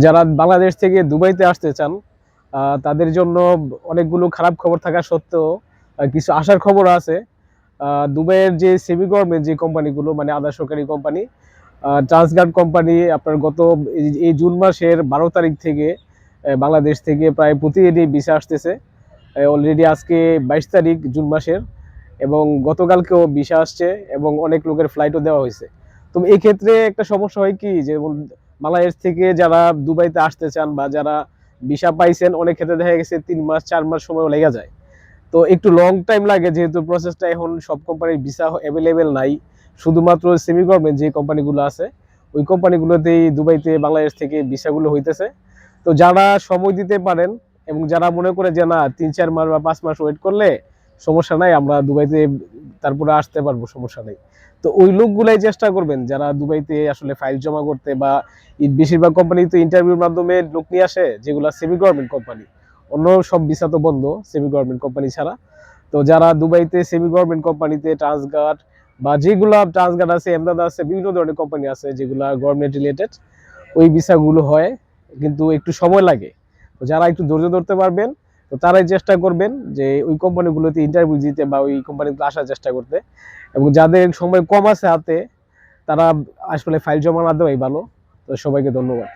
যারা বাংলাদেশ থেকে দুবাইতে আসতে চান তাদের জন্য অনেকগুলো খারাপ খবর থাকা সত্ত্বেও কিছু আশার খবর আছে। দুবাইয়ের যে সেমি গভর্নমেন্ট যে কোম্পানিগুলো মানে আধা সরকারি কোম্পানি, ট্রান্সগার্ড কোম্পানি আপনার গত এই জুন মাসের 12 তারিখ থেকে বাংলাদেশ থেকে প্রায় প্রতিদিনই ভিসা আসতেছে। অলরেডি আজকে 22 তারিখ জুন মাসের, এবং গতকালকেও ভিসা আসছে এবং অনেক লোকের ফ্লাইটও দেওয়া হয়েছে। তো এই ক্ষেত্রে একটা সমস্যা হয় কি, যেমন বাংলাদেশ থেকে যারা দুবাইতে আসতে চান বা যারা ভিসা পাইছেন, অনেক ক্ষেত্রে দেখা গেছে 3 মাস 4 মাস সময়ও লেগে যায়। তো একটু লং টাইম লাগে, যেহেতু প্রসেসটা এখন সব কোম্পানির ভিসা অ্যাভেলেবেল নাই। শুধুমাত্র সেমি গভর্নমেন্ট যে কোম্পানিগুলো আছে ওই কোম্পানিগুলোতেই দুবাইতে বাংলাদেশ থেকে ভিসাগুলো হইতেছে। তো যারা সময় দিতে পারেন এবং যারা মনে করে যে না 3-4 মাস বা 5 মাস ওয়েট করলে সমস্যা নাই, আমরা দুবাইতে তারপরে আসতে পারবো, সমস্যা নেই। তো ওই লোকগুলাই চেষ্টা করবেন যারা দুবাইতে আসলে ফাইল জমা করতে, বা বেশিরভাগ কোম্পানি তো ইন্টারভিউর মাধ্যমে লোক নিয়ে আসে যেগুলো সেমি গভর্নমেন্ট কোম্পানি। অন্য সব ভিসা তো বন্ধ সেমি গভর্নমেন্ট কোম্পানি ছাড়া। তো যারা দুবাইতে সেমি গভর্নমেন্ট কোম্পানিতে ট্রান্সগার্ড বা যেগুলা ট্রান্সগার্ড আছে, এমদাদ আছে, বিভিন্ন ধরনের কোম্পানি আছে যেগুলা গভর্নমেন্ট রিলেটেড, ওই ভিসাগুলো হয়, কিন্তু একটু সময় লাগে। তো যারা একটু ধৈর্য ধরতে পারবেন, তো তারাই চেষ্টা করবেন যে ওই কোম্পানিগুলোতে ইন্টারভিউ দিতে বা ওই কোম্পানিতে আসার চেষ্টা করতে। এবং যাদের সময় কম আছে হাতে, তারা আসলে ফাইল জমা না দেওয়াই ভালো। তো সবাইকে ধন্যবাদ।